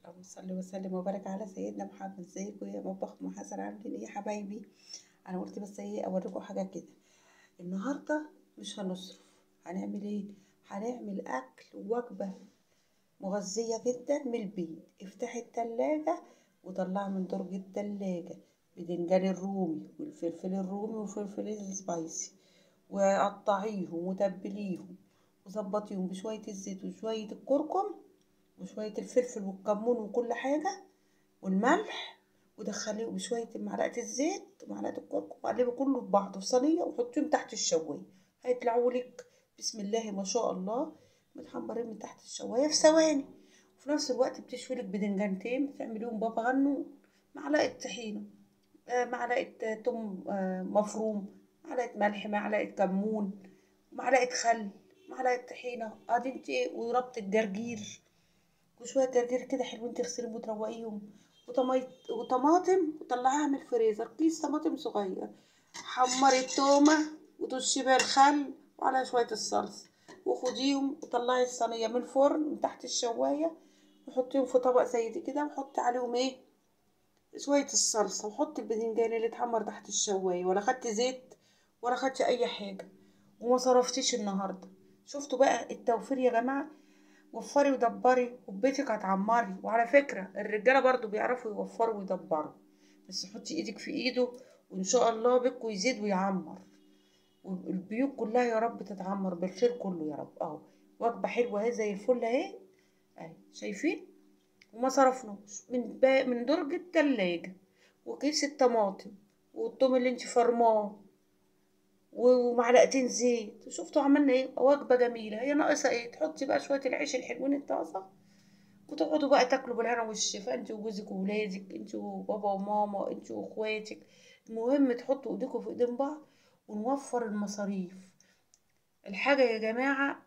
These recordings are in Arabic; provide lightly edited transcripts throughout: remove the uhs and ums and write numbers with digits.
اللهم صل وسلم وبارك على سيدنا محمد. ازيكم يا مطبخ ام حسن؟ عاملين ايه يا حبايبي؟ انا قلت بس ايه اوريكم حاجه كده. النهارده مش هنصرف، هنعمل ايه؟ هنعمل اكل وجبه مغذيه جدا من البيت. افتحي التلاجة وطلعي من درج التلاجة بدنجان الرومي والفلفل الرومي والفلفل السبايسي، وقطعيهم وتبليهم وظبطيهم بشويه الزيت وشويه الكركم وشوية الفلفل والكمون وكل حاجة والملح، ودخليه بشوية معلقة الزيت ومعلقة الكركم وقلبي كله في بعضه في صينية وحطيهم تحت الشواية. هيطلعوا لك بسم الله ما شاء الله متحمرين من تحت الشواية في ثواني. وفي نفس الوقت بتشوي لك بدنجانتين بتعمليهم بابا غنوج، معلقة طحينة، معلقة توم مفروم، معلقة ملح، معلقة كمون، معلقة خل، معلقة طحينة، ادي انت وربط الجرجير وشوية جرجير كده حلوين تغسليهم وتروقيهم، وطماطم وطلعيها من الفريزر، كيس طماطم صغير، حمري التومة وترشي بيها الخل وعلى شوية الصلصة وخديهم وطلعي الصينية من الفرن من تحت الشواية وحطيهم في طبق زي دي كده وحطي عليهم ايه شوية الصلصة وحطي الباذنجان اللي اتحمر تحت الشواية، ولا خدت زيت ولا خدت اي حاجة وما صرفتيش النهاردة. شفتوا بقى التوفير يا جماعة؟ وفري ودبري وبيتك هتعمري. وعلى فكرة الرجالة برضو بيعرفوا يوفروا ويدبروا، بس حطي ايدك في ايده وان شاء الله بيتكم يزيد ويعمر والبيوت كلها يا رب تتعمر بالخير كله يا رب. اهو وجبة حلوة اهي زي الفل اهي، اهي شايفين؟ وما صرفناش من درج التلاجة وكيس الطماطم والثوم اللي انت فرماه ومعلقتين زيت. شفتوا عملنا ايه؟ وجبة جميلة. هي ناقصة ايه؟ تحطي بقى شوية العيش الحلوين الطازة وتقعدوا بقى تاكلوا بالهنا والشفا، انت وجوزك وولادك، انت وبابا وماما، انت واخواتك. المهم تحطوا ايديكم في ايدين بعض ونوفر المصاريف. الحاجة يا جماعة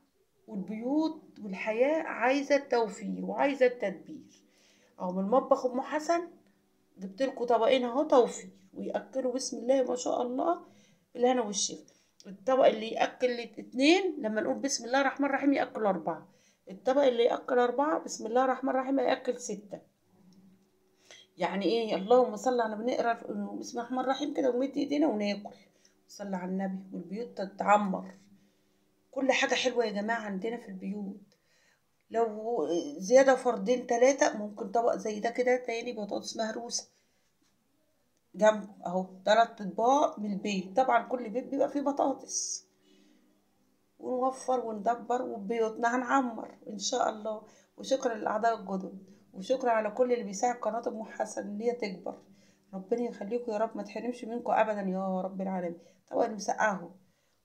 والبيوت والحياة عايزة التوفير وعايزة التدبير. اهو من المطبخ ام حسن جبتلكوا طبقين اهو توفير ويأكلوا بسم الله ما شاء الله بالهنا والشفا. الطبق اللي يأكل اتنين لما نقول بسم الله الرحمن الرحيم يأكل أربعة، الطبق اللي يأكل أربعة بسم الله الرحمن الرحيم يأكل ستة. يعني إيه؟ اللهم صل على النبي. نقرا بسم الله الرحمن الرحيم كده ونمد إيدينا وناكل. صلى على النبي والبيوت تتعمر. كل حاجة حلوة يا جماعة عندنا في البيوت. لو زيادة فردين تلاتة ممكن طبق زي ده كده تاني بطاطس مهروسة جنبه اهو، 3 اطباق من البيت. طبعا كل بيت بيبقى فيه بطاطس، ونوفر وندبر وبيوتنا هنعمر ان شاء الله. وشكرا للاعضاء الجدد وشكرا على كل اللي بيساعد قناه ام حسن ان هي تكبر. ربنا يخليكم يا رب، ما تحرمش منكم ابدا يا رب العالمين. طبعا مسقعه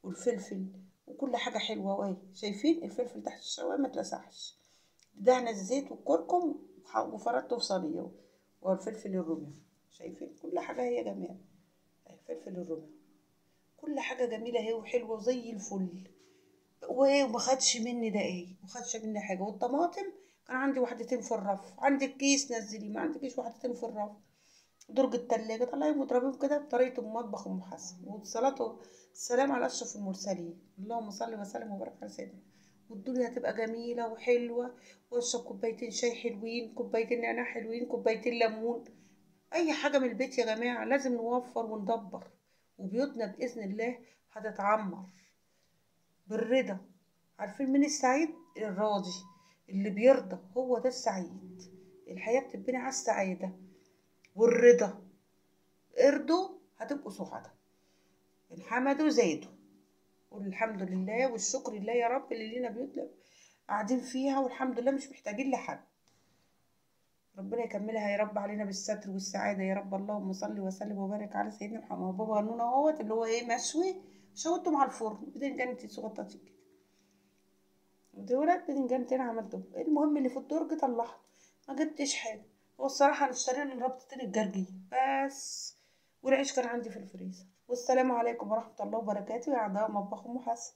والفلفل وكل حاجه حلوه واهي شايفين الفلفل تحت الشوايه ما اتلسعش، دهنا الزيت والكركم وفردته في صينيه، والفلفل الرومي شايفين كل حاجه هي يا جماعه. الفلفل الرومي كل حاجه جميله اهي وحلوه وزي الفل. وما خدش مني دقايق، ما خدش مني حاجه. والطماطم كان عندي وحدتين في الرف، عندك كيس نزلي، ما عندكيش وحدتين في الرف درج التلاجة طلعيهم واضربيهم كده بطريقة المطبخ ام حسن. والصلاة والسلام على أشرف المرسلين، اللهم صل وسلم وبارك على سيدنا. والدنيا هتبقى جميلة وحلوة. واشرب كوبايتين شاي حلوين، كوبايتين نعناع حلوين، كوبايتين ليمون. أي حاجة من البيت يا جماعة لازم نوفر وندبر، وبيوتنا بإذن الله هتتعمر بالرضا. عارفين مين السعيد؟ الراضي، اللي بيرضى هو ده السعيد. الحياة بتبني على السعادة والرضا. ارضوا هتبقوا سعداء، انحمدوا زادوا. قول الحمد لله والشكر لله يا رب اللي لينا بيوت قاعدين فيها والحمد لله مش محتاجين لحد. ربنا يكملها يا رب علينا بالستر والسعادة يا رب. اللهم صل وسلم وبارك على سيدنا محمد. بابا غنون اهوت اللي هو ايه مشوي، شويته مع الفرن بدنجان صغطتين كده، ودولت بدنجانتين عملتهم. المهم اللي في الدرج طلعت ما جبتش حاجة. هو الصراحة انا اشترينا ربطتين الجرجير بس، والعيش كان عندي في الفريزر. والسلام عليكم ورحمة الله وبركاته يا أعضاء مطبخ أم حسن.